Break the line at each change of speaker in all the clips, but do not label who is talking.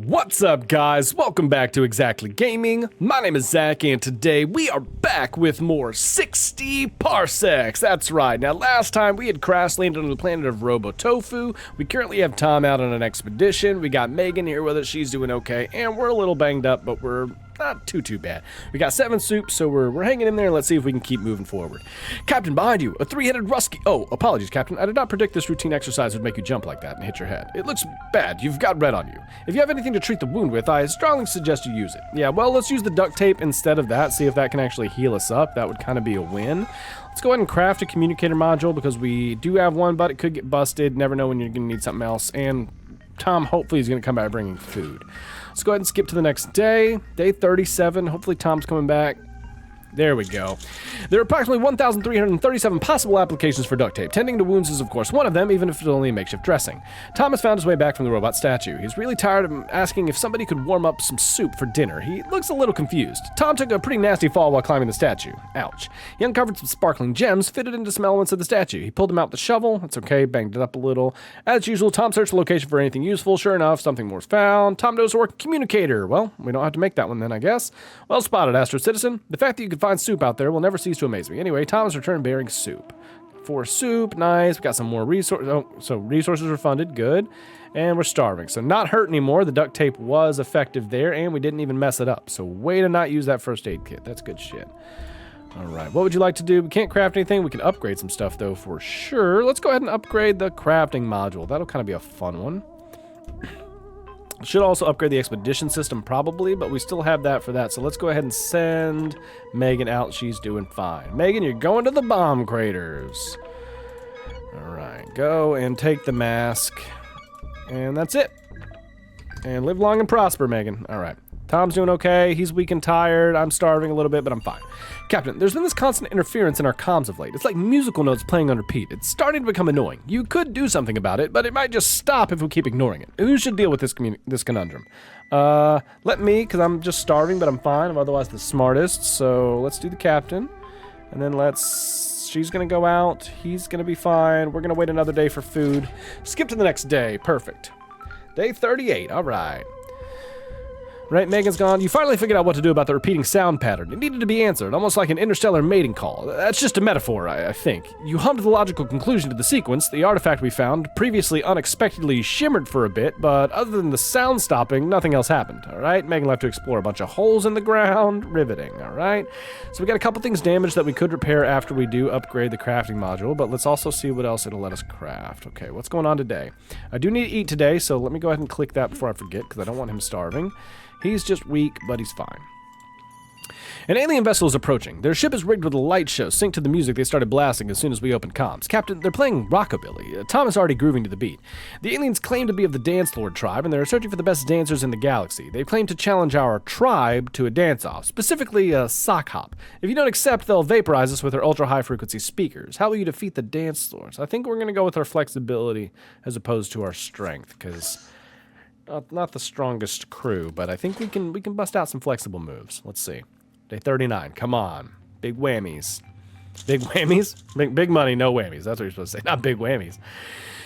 What's up, guys? Welcome back to ExZacklyGaming. My name is Zach, and today we are back with more 60 Parsecs. That's right. Now, last time we had crash landed on the planet of Robotofu. We currently have Tom out on an expedition. We got Megan here with us. She's doing okay, and we're a little banged up, but we're not too bad. We got 7 soups, so we're hanging in there. Let's see if we can keep moving forward. Captain, behind you, a 3-headed rusky. Oh, apologies, Captain. I did not predict this routine exercise would make you jump like that and hit your head. It looks bad. You've got red on you. If you have anything to treat the wound with, I strongly suggest you use it. Yeah, well, let's use the duct tape instead of that. See if that can actually heal us up. That would kind of be a win. Let's go ahead and craft a communicator module because we do have one, but it could get busted. Never know when you're going to need something else. And Tom hopefully is going to come back bringing food. Let's go ahead and skip to the next day. Day 37. Hopefully Tom's coming back. There we go. There are approximately 1,337 possible applications for duct tape. Tending to wounds is, of course, one of them, even if it's only a makeshift dressing. Tom has found his way back from the robot statue. He's really tired of asking if somebody could warm up some soup for dinner. He looks a little confused. Tom took a pretty nasty fall while climbing the statue. Ouch. He uncovered some sparkling gems fitted into some elements of the statue. He pulled them out with the shovel. That's okay, banged it up a little. As usual, Tom searched the location for anything useful. Sure enough, something more was found. Tom knows a working communicator. Well, we don't have to make that one then, I guess. Well spotted, Astro Citizen. The fact that you could find soup out there will never cease to amaze me. Anyway, Tom has returned bearing soup. 4 soup, nice. We got some more resources. Oh, so resources are funded, good. And we're starving, so not hurt anymore. The duct tape was effective there, and we didn't even mess it up. So way to not use that first aid kit. That's good shit. All right, what would you like to do? We can't craft anything. We can upgrade some stuff, though, for sure. Let's go ahead and upgrade the crafting module. That'll kind of be a fun one. Should also upgrade the expedition system probably, but we still have that for that. So let's go ahead and send Megan out. She's doing fine. Megan, you're going to the bomb craters. All right, go and take the mask. And that's it. And live long and prosper, Megan. All right. Tom's doing okay. He's weak and tired. I'm starving a little bit, but I'm fine. Captain, there's been this constant interference in our comms of late. It's like musical notes playing on repeat. It's starting to become annoying. You could do something about it, but it might just stop if we keep ignoring it. Who should deal with this conundrum? Let me, because I'm just starving, but I'm fine. I'm otherwise the smartest. So let's do the captain. And then she's going to go out. He's going to be fine. We're going to wait another day for food. Skip to the next day. Perfect. Day 38. All right. Right, Megan's gone. You finally figured out what to do about the repeating sound pattern. It needed to be answered, almost like an interstellar mating call. That's just a metaphor, I think. You hummed the logical conclusion to the sequence. The artifact we found previously unexpectedly shimmered for a bit, but other than the sound stopping, nothing else happened, all right? Megan left to explore a bunch of holes in the ground. Riveting, all right? So we got a couple things damaged that we could repair after we do upgrade the crafting module, but let's also see what else it'll let us craft. Okay, what's going on today? I do need to eat today, so let me go ahead and click that before I forget, because I don't want him starving. He's just weak, but he's fine. An alien vessel is approaching. Their ship is rigged with a light show synced to the music they started blasting as soon as we opened comms. Captain, they're playing rockabilly. Tom is already grooving to the beat. The aliens claim to be of the Dancelord tribe, and they're searching for the best dancers in the galaxy. They claim to challenge our tribe to a dance-off, specifically a sock hop. If you don't accept, they'll vaporize us with their ultra-high-frequency speakers. How will you defeat the Dancelords? I think we're going to go with our flexibility as opposed to our strength, because not the strongest crew, but I think we can bust out some flexible moves. Let's see. Day 39. Come on. Big whammies. Big whammies? Big money, no whammies. That's what you're supposed to say. Not big whammies.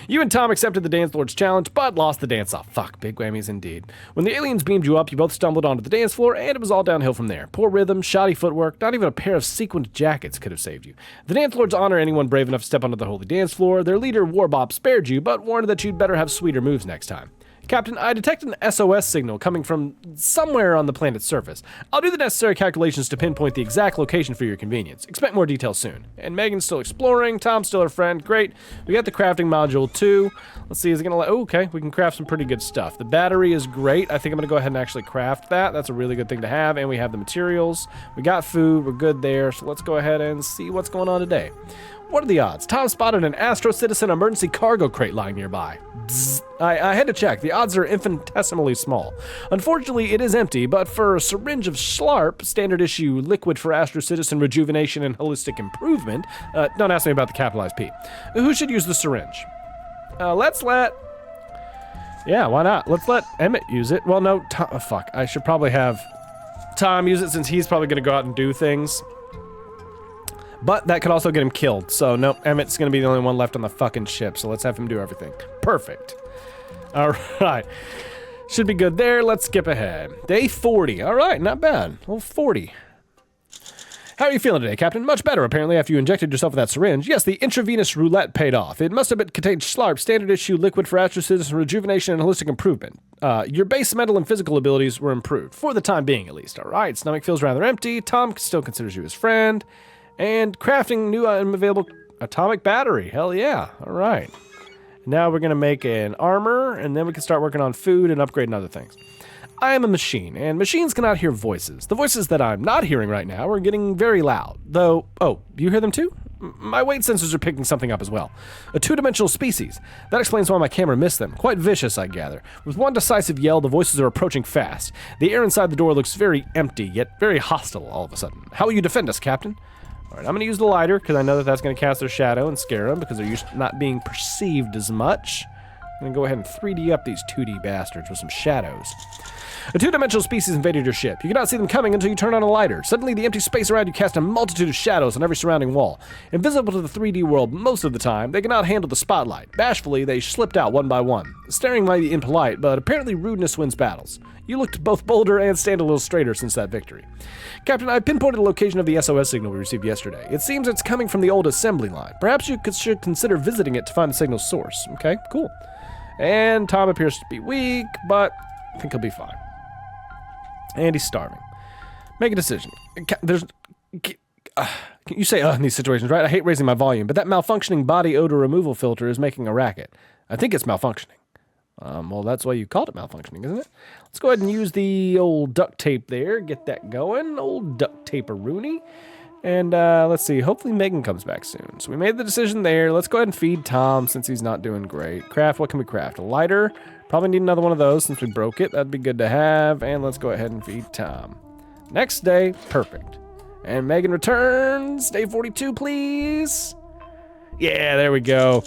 You and Tom accepted the Dance Lord's challenge, but lost the dance-off. Fuck, big whammies indeed. When the aliens beamed you up, you both stumbled onto the dance floor, and it was all downhill from there. Poor rhythm, shoddy footwork, not even a pair of sequined jackets could have saved you. The Dance Lords honor anyone brave enough to step onto the holy dance floor. Their leader, Warbop, spared you, but warned that you'd better have sweeter moves next time. Captain, I detect an SOS signal coming from somewhere on the planet's surface. I'll do the necessary calculations to pinpoint the exact location for your convenience. Expect more details soon. And Megan's still exploring. Tom's still her friend. Great. We got the crafting module too. Let's see, is it gonna oh, okay, we can craft some pretty good stuff. The battery is great. I think I'm gonna go ahead and actually craft that. That's a really good thing to have. And we have the materials. We got food. We're good there. So let's go ahead and see what's going on today. What are the odds? Tom spotted an Astro Citizen emergency cargo crate lying nearby. Bzz. I had to check. The odds are infinitesimally small. Unfortunately, it is empty, but for a syringe of Schlarp, standard issue liquid for Astro Citizen rejuvenation and holistic improvement, don't ask me about the capitalized P. Who should use the syringe? Yeah, why not? Let's let Emmett use it. Well, no, fuck. I should probably have Tom use it since he's probably going to go out and do things. But that could also get him killed. So, nope, Emmett's going to be the only one left on the fucking ship. So let's have him do everything. Perfect. All right. Should be good there. Let's skip ahead. Day 40. All right, not bad. Well, 40. How are you feeling today, Captain? Much better, apparently, after you injected yourself with that syringe. Yes, the intravenous roulette paid off. It must have contained Schlarp, standard issue liquid for astrocysis, rejuvenation, and holistic improvement. Your base mental and physical abilities were improved, for the time being, at least. All right, stomach feels rather empty. Tom still considers you his friend. And crafting new unavailable atomic battery. Hell yeah. All right. Now we're going to make an armor, and then we can start working on food and upgrading other things. I am a machine, and machines cannot hear voices. The voices that I'm not hearing right now are getting very loud. Though, oh, you hear them too? My weight sensors are picking something up as well. A two-dimensional species. That explains why my camera missed them. Quite vicious, I gather. With one decisive yell, the voices are approaching fast. The air inside the door looks very empty, yet very hostile all of a sudden. How will you defend us, Captain? All right, I'm going to use the lighter, because I know that that's going to cast their shadow and scare them, because they're used to not being perceived as much. I'm going to go ahead and 3D up these 2D bastards with some shadows. A two-dimensional species invaded your ship. You cannot see them coming until you turn on a lighter. Suddenly, the empty space around you cast a multitude of shadows on every surrounding wall. Invisible to the 3D world most of the time, they cannot handle the spotlight. Bashfully, they slipped out one by one. Staring might be impolite, but apparently rudeness wins battles. You looked both bolder and stand a little straighter since that victory. Captain, I pinpointed the location of the SOS signal we received yesterday. It seems it's coming from the old assembly line. Perhaps you should consider visiting it to find the signal's source. Okay, cool. And Tom appears to be weak, but I think he'll be fine. And he's starving. Make a decision. You say in these situations, right? I hate raising my volume, but that malfunctioning body odor removal filter is making a racket. I think it's malfunctioning. Well, that's why you called it malfunctioning, isn't it? Let's go ahead and use the old duct tape there. Get that going. Old duct tape-a-rooney. And let's see. Hopefully Megan comes back soon. So we made the decision there. Let's go ahead and feed Tom since he's not doing great. Craft. What can we craft? A lighter. Probably need another one of those since we broke it. That'd be good to have. And let's go ahead and feed Tom. Next day. Perfect. And Megan returns. Day 42, please. Yeah, there we go.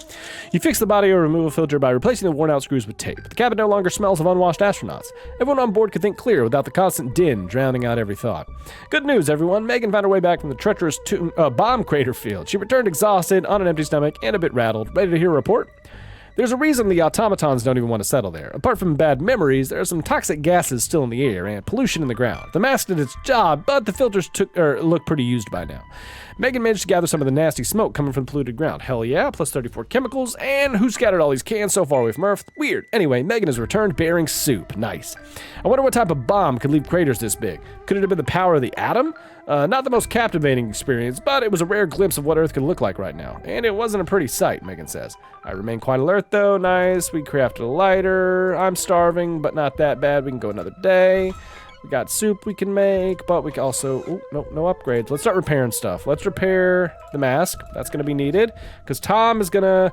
You fix the body odor removal filter by replacing the worn-out screws with tape. The cabin no longer smells of unwashed astronauts. Everyone on board could think clear without the constant din drowning out every thought. Good news, everyone. Megan found her way back from the treacherous bomb crater field. She returned exhausted, on an empty stomach, and a bit rattled. Ready to hear a report? There's a reason the automatons don't even want to settle there. Apart from bad memories, there are some toxic gases still in the air and pollution in the ground. The mask did its job, but the filters look pretty used by now. Megan managed to gather some of the nasty smoke coming from the polluted ground. Hell yeah, plus 34 chemicals, and who scattered all these cans so far away from Earth? Weird. Anyway, Megan has returned bearing soup. Nice. I wonder what type of bomb could leave craters this big. Could it have been the power of the atom? Not the most captivating experience, but it was a rare glimpse of what Earth could look like right now. And it wasn't a pretty sight, Megan says. I remain quite alert though. Nice. We crafted a lighter. I'm starving, but not that bad. We can go another day. We got soup we can make, but we can also... Oh, no upgrades. Let's start repairing stuff. Let's repair the mask. That's going to be needed, because Tom is going to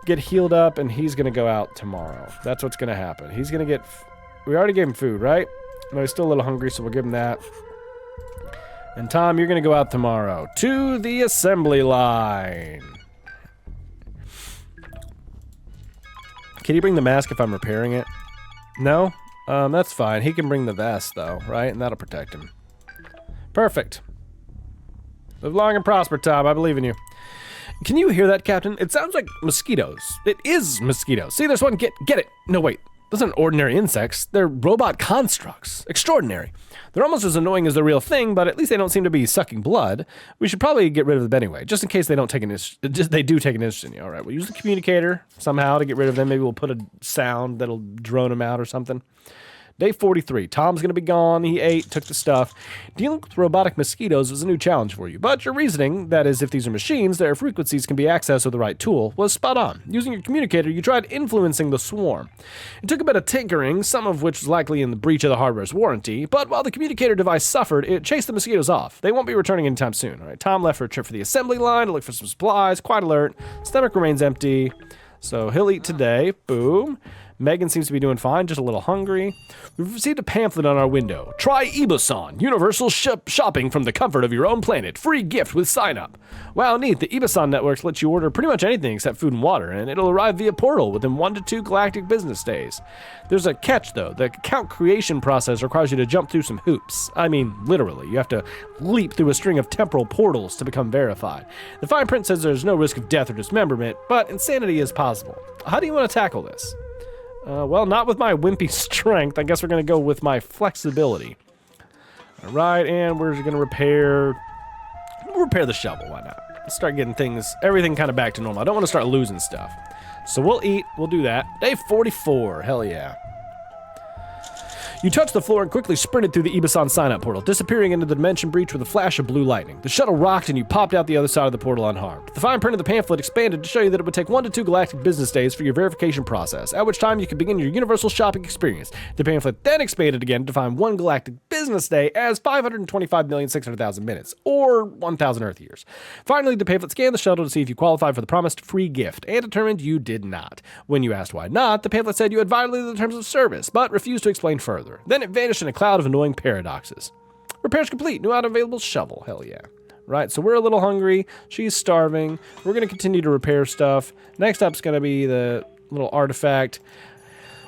get healed up, and he's going to go out tomorrow. That's what's going to happen. He's going to get... We already gave him food, right? No, he's still a little hungry, so we'll give him that. And Tom, you're going to go out tomorrow to the assembly line. Can you bring the mask if I'm repairing it? No? That's fine. He can bring the vest, though, right? And that'll protect him. Perfect. Live long and prosper, Tom. I believe in you. Can you hear that, Captain? It sounds like mosquitoes. It is mosquitoes. See, there's one. Get it. No, wait. Those aren't ordinary insects. They're robot constructs. Extraordinary. They're almost as annoying as the real thing, but at least they don't seem to be sucking blood. We should probably get rid of them anyway, just in case they don't take an interest. They do take an interest in you. All right, we'll use the communicator somehow to get rid of them. Maybe we'll put a sound that'll drone them out or something. Day 43. Tom's going to be gone. He ate, took the stuff. Dealing with robotic mosquitoes is a new challenge for you, but your reasoning, that is, if these are machines, their frequencies can be accessed with the right tool, was spot on. Using your communicator, you tried influencing the swarm. It took a bit of tinkering, some of which was likely in the breach of the hardware's warranty, but while the communicator device suffered, it chased the mosquitoes off. They won't be returning anytime soon. All right, Tom left for a trip for the assembly line to look for some supplies, quite alert. Stomach remains empty, so he'll eat today. Boom. Megan seems to be doing fine, just a little hungry. We've received a pamphlet on our window. Try Ibusan, universal shopping from the comfort of your own planet. Free gift with sign-up. Wow, neat. The Ibusan networks let you order pretty much anything except food and water, and it'll arrive via portal within 1 to 2 galactic business days. There's a catch, though. The account creation process requires you to jump through some hoops. I mean, literally. You have to leap through a string of temporal portals to become verified. The fine print says there's no risk of death or dismemberment, but insanity is possible. How do you want to tackle this? Well, not with my wimpy strength. I guess we're going to go with my flexibility. All right, and we're going to repair the shovel. Why not? Let's start getting everything kind of back to normal. I don't want to start losing stuff. So we'll eat. We'll do that. Day 44. Hell yeah. You touched the floor and quickly sprinted through the Ibasan sign-up portal, disappearing into the dimension breach with a flash of blue lightning. The shuttle rocked and you popped out the other side of the portal unharmed. The fine print of the pamphlet expanded to show you that it would take 1 to 2 galactic business days for your verification process, at which time you could begin your universal shopping experience. The pamphlet then expanded again to define 1 galactic business day as 525,600,000 minutes, or 1,000 Earth years. Finally, the pamphlet scanned the shuttle to see if you qualified for the promised free gift, and determined you did not. When you asked why not, the pamphlet said you had violated the terms of service, but refused to explain further. Then it vanished in a cloud of annoying paradoxes. Repairs complete. New item available. Shovel. Hell yeah. Right, so we're a little hungry. She's starving. We're going to continue to repair stuff. Next up is going to be the little artifact.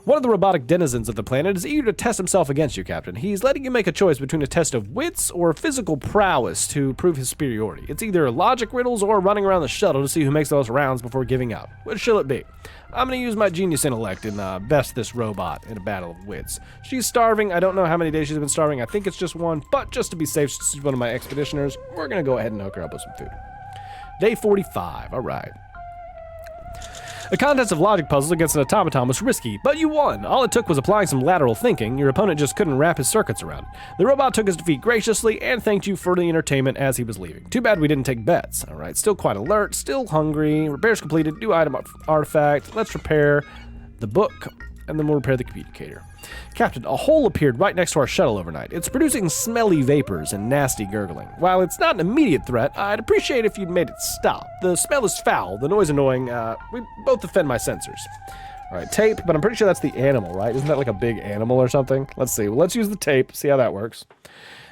One of the robotic denizens of the planet is eager to test himself against you, Captain. He's letting you make a choice between a test of wits or physical prowess to prove his superiority. It's either logic riddles or running around the shuttle to see who makes the most rounds before giving up. Which shall it be? I'm going to use my genius intellect and best this robot in a battle of wits. She's starving. I don't know how many days she's been starving. I think it's just 1, but just to be safe, she's one of my expeditioners. We're going to go ahead and hook her up with some food. Day 45. All right. A contest of logic puzzles against an automaton was risky, but you won. All it took was applying some lateral thinking. Your opponent just couldn't wrap his circuits around it. The robot took his defeat graciously and thanked you for the entertainment as he was leaving. Too bad we didn't take bets. All right, still quite alert, still hungry. Repairs completed. New item artifact. Let's repair the book, and then we'll repair the communicator. Captain, a hole appeared right next to our shuttle overnight. It's producing smelly vapors and nasty gurgling. While it's not an immediate threat, I'd appreciate if you'd made it stop. The smell is foul, the noise annoying. We both offend my sensors. All right, tape, but I'm pretty sure that's the animal, right? Isn't that like a big animal or something? Let's see. Well, let's use the tape, see how that works.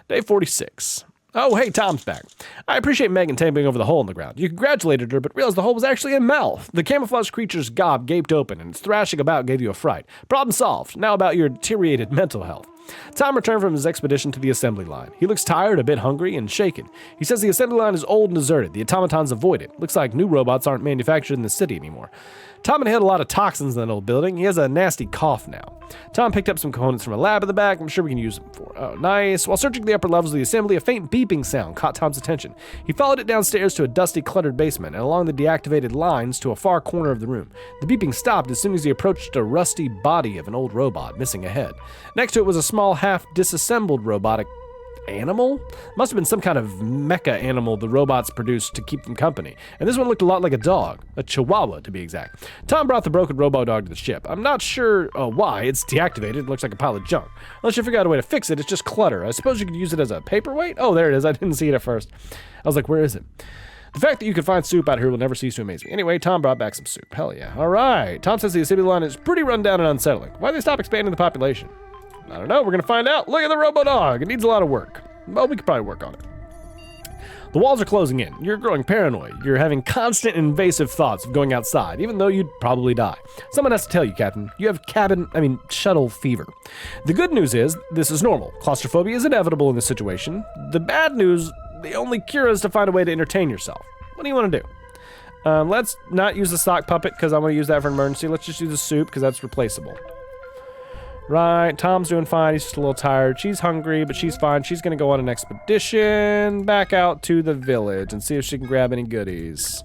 Day 46. Oh, hey, Tom's back. I appreciate Megan taping over the hole in the ground. You congratulated her, but realized the hole was actually a mouth. The camouflaged creature's gob gaped open, and its thrashing about gave you a fright. Problem solved. Now about your deteriorated mental health. Tom returned from his expedition to the assembly line. He looks tired, a bit hungry, and shaken. He says the assembly line is old and deserted. The automatons avoid it. Looks like new robots aren't manufactured in the city anymore. Tom inhaled a lot of toxins in that old building. He has a nasty cough now. Tom picked up some components from a lab in the back. I'm sure we can use them for. Oh, nice. While searching the upper levels of the assembly, a faint beeping sound caught Tom's attention. He followed it downstairs to a dusty, cluttered basement and along the deactivated lines to a far corner of the room. The beeping stopped as soon as he approached a rusty body of an old robot missing a head. Next to it was a small, half-disassembled robotic animal? Must have been some kind of mecha animal the robots produced to keep them company. And this one looked a lot like a dog. A chihuahua, to be exact. Tom brought the broken robo-dog to the ship. I'm not sure why. It's deactivated. It looks like a pile of junk. Unless you figure out a way to fix it, it's just clutter. I suppose you could use it as a paperweight? Oh, there it is. I didn't see it at first. I was like, where is it? The fact that you can find soup out here will never cease to amaze me. Anyway, Tom brought back some soup. Hell yeah. All right. Tom says the assembly line is pretty run down and unsettling. Why'd they stop expanding the population? I don't know. We're going to find out. Look at the robo-dog. It needs a lot of work. Well, we could probably work on it. The walls are closing in. You're growing paranoid. You're having constant invasive thoughts of going outside, even though you'd probably die. Someone has to tell you, Captain. You have shuttle fever. The good news is, this is normal. Claustrophobia is inevitable in this situation. The bad news, the only cure is to find a way to entertain yourself. What do you want to do? Let's not use the sock puppet, because I want to use that for an emergency. Let's just use the soup, because that's replaceable. Right, Tom's doing fine. He's just a little tired. She's hungry, but she's fine. She's going to go on an expedition back out to the village and see if she can grab any goodies.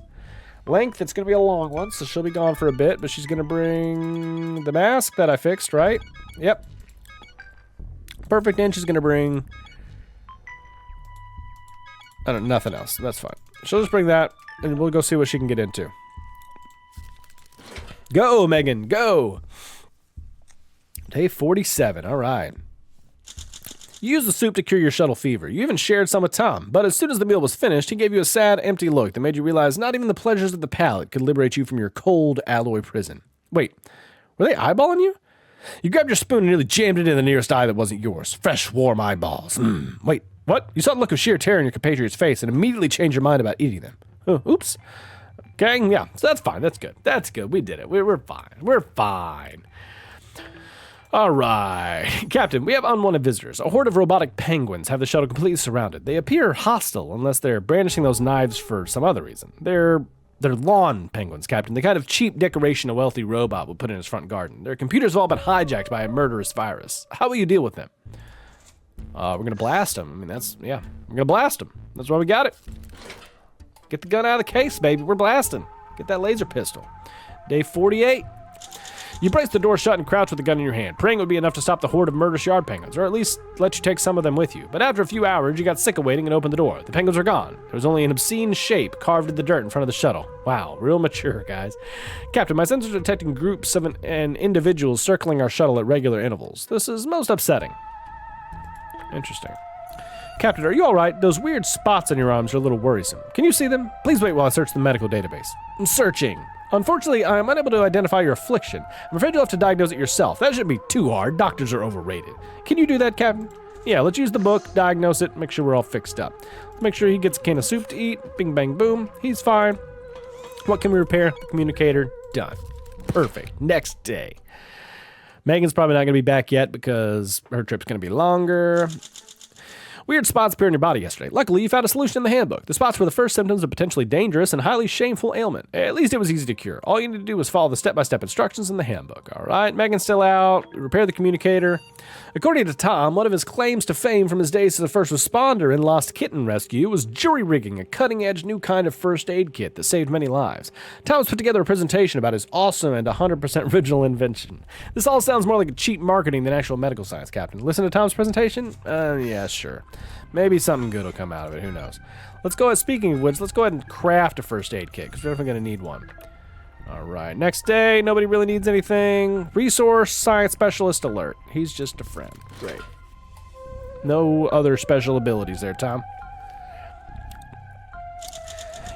Length, it's going to be a long one, so she'll be gone for a bit, but she's going to bring the mask that I fixed, right? Yep. Perfect, and she's going to bring... nothing else. That's fine. She'll just bring that, and we'll go see what she can get into. Go, Megan, go! Day 47, all right. You used the soup to cure your shuttle fever. You even shared some with Tom, but as soon as the meal was finished, he gave you a sad, empty look that made you realize not even the pleasures of the palate could liberate you from your cold alloy prison. Wait, were they eyeballing you? You grabbed your spoon and nearly jammed it in the nearest eye that wasn't yours. Fresh, warm eyeballs. Wait, what? You saw the look of sheer terror in your compatriot's face and immediately changed your mind about eating them. Oops. Okay, yeah, so that's fine. That's good. That's good. We did it. We're fine. We're fine. All right. Captain, we have unwanted visitors. A horde of robotic penguins have the shuttle completely surrounded. They appear hostile unless they're brandishing those knives for some other reason. They're They're lawn penguins, Captain. The kind of cheap decoration a wealthy robot would put in his front garden. Their computers have all been hijacked by a murderous virus. How will you deal with them? We're gonna blast them. I mean, we're gonna blast them. That's why we got it. Get the gun out of the case, baby. We're blasting. Get that laser pistol. Day 48. You brace the door shut and crouch with the gun in your hand. Praying it would be enough to stop the horde of murderous yard penguins, or at least let you take some of them with you. But after a few hours, you got sick of waiting and opened the door. The penguins are gone. There was only an obscene shape carved in the dirt in front of the shuttle. Wow, real mature, guys. Captain, my sensors are detecting groups of and individuals circling our shuttle at regular intervals. This is most upsetting. Interesting. Captain, are you all right? Those weird spots on your arms are a little worrisome. Can you see them? Please wait while I search the medical database. I'm searching. Unfortunately, I am unable to identify your affliction. I'm afraid you'll have to diagnose it yourself. That shouldn't be too hard. Doctors are overrated. Can you do that, Captain? Yeah, let's use the book, diagnose it, make sure we're all fixed up. Let's make sure he gets a can of soup to eat. Bing, bang, boom. He's fine. What can we repair? The communicator. Done. Perfect. Next day. Megan's probably not going to be back yet because her trip's going to be longer. Weird spots appeared in your body yesterday. Luckily, you found a solution in the handbook. The spots were the first symptoms of potentially dangerous and highly shameful ailment. At least it was easy to cure. All you need to do was follow the step-by-step instructions in the handbook. All right, Megan's still out. Repair the communicator. According to Tom, one of his claims to fame from his days as a first responder in Lost Kitten Rescue was jury rigging, a cutting-edge new kind of first aid kit that saved many lives. Tom's put together a presentation about his awesome and 100% original invention. This all sounds more like cheap marketing than actual medical science, Captain. Listen to Tom's presentation? Yeah, sure. Maybe something good will come out of it, who knows. Let's go ahead, speaking of which, let's go ahead and craft a first aid kit, because we're definitely going to need one. All right, next day, nobody really needs anything. Resource science specialist alert. He's just a friend. Great. No other special abilities there, Tom.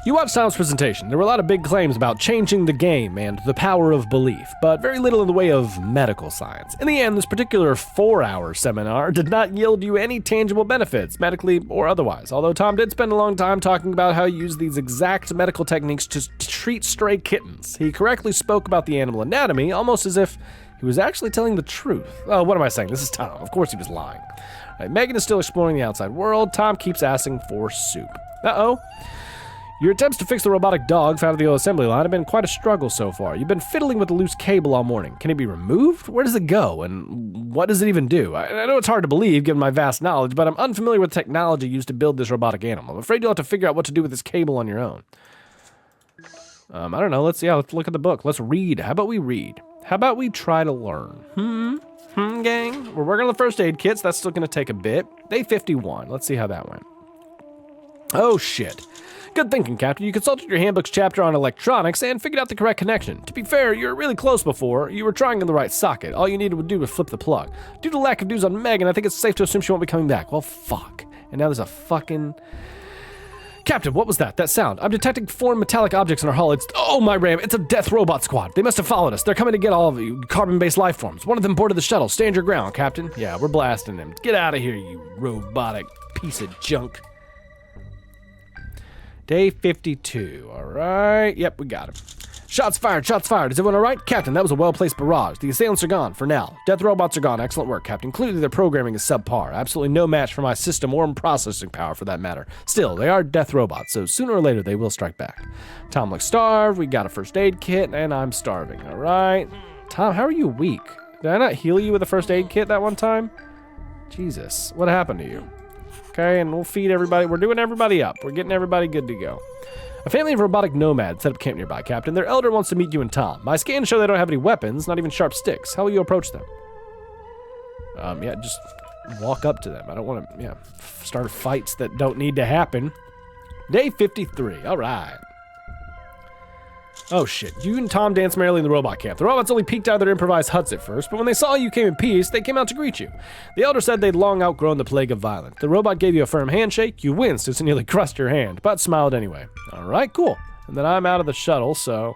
You watched Tom's presentation. There were a lot of big claims about changing the game and the power of belief, but very little in the way of medical science. In the end, this particular 4-hour seminar did not yield you any tangible benefits, medically or otherwise, although Tom did spend a long time talking about how he used these exact medical techniques to treat stray kittens. He correctly spoke about the animal anatomy, almost as if he was actually telling the truth. Oh, what am I saying? This is Tom. Of course he was lying. All right, Megan is still exploring the outside world. Tom keeps asking for soup. Uh-oh. Your attempts to fix the robotic dog found at the old assembly line have been quite a struggle so far. You've been fiddling with the loose cable all morning. Can it be removed? Where does it go? And what does it even do? I know it's hard to believe given my vast knowledge, but I'm unfamiliar with the technology used to build this robotic animal. I'm afraid you'll have to figure out what to do with this cable on your own. I don't know. Let's look at the book. Let's read. How about we read? How about we try to learn? Gang? We're working on the first aid kits. That's still going to take a bit. Day 51. Let's see how that went. Oh, shit. Good thinking, Captain. You consulted your handbook's chapter on electronics and figured out the correct connection. To be fair, you were really close before. You were trying in the right socket. All you needed to do was flip the plug. Due to lack of news on Megan, I think it's safe to assume she won't be coming back. Well, fuck. And now there's a fucking... Captain, what was that? That sound. I'm detecting 4 metallic objects in our hull. Oh, my RAM. It's a death robot squad. They must have followed us. They're coming to get all of you carbon-based life forms. One of them boarded the shuttle. Stand your ground, Captain. Yeah, we're blasting them. Get out of here, you robotic piece of junk. Day 52. All right. Yep, we got him. Shots fired. Shots fired. Is everyone all right? Captain, that was a well-placed barrage. The assailants are gone for now. Death robots are gone. Excellent work, Captain. Clearly, their programming is subpar. Absolutely no match for my system or processing power, for that matter. Still, they are death robots, so sooner or later, they will strike back. Tom looks starved. We got a first aid kit, and I'm starving. All right. Tom, how are you weak? Did I not heal you with a first aid kit that one time? Jesus. What happened to you? Okay, and we'll feed everybody. We're doing everybody up. We're getting everybody good to go. A family of robotic nomads set up camp nearby, Captain. Their elder wants to meet you and Tom. My scans show they don't have any weapons, not even sharp sticks. How will you approach them? Yeah, just walk up to them. I don't want to, start fights that don't need to happen. Day 53. All right. Oh shit, you and Tom danced merrily in the robot camp. The robots only peeked out of their improvised huts at first, but when they saw you came in peace, they came out to greet you. The elder said they'd long outgrown the plague of violence. The robot gave you a firm handshake. You winced as it nearly crushed your hand, but smiled anyway. All right, cool. And then I'm out of the shuttle, so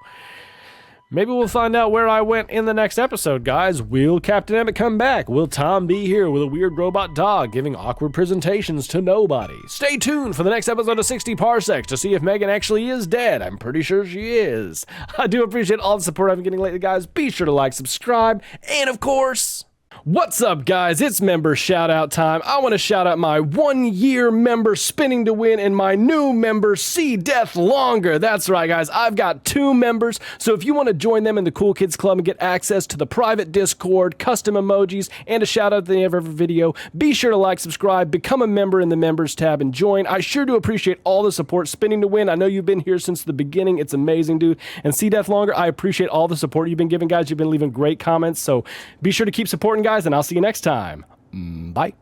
maybe we'll find out where I went in the next episode, guys. Will Captain Emmett come back? Will Tom be here with a weird robot dog giving awkward presentations to nobody? Stay tuned for the next episode of 60 Parsecs to see if Megan actually is dead. I'm pretty sure she is. I do appreciate all the support I've been getting lately, guys. Be sure to like, subscribe, and of course, What's up, guys? It's member shout out time. I want to shout out my 1-year member Spinning to Win and my new member See Death Longer. That's right, guys. I've got 2 members, so if you want to join them in the Cool Kids Club and get access to the private Discord, custom emojis, and a shout out at the end of every video, be sure to like, subscribe, become a member in the members tab, and join. I sure do appreciate all the support. Spinning to Win, I know you've been here since the beginning. It's amazing, dude. And See Death Longer, I appreciate all the support you've been giving, guys. You've been leaving great comments, so be sure to keep supporting, guys, and I'll see you next time. Bye.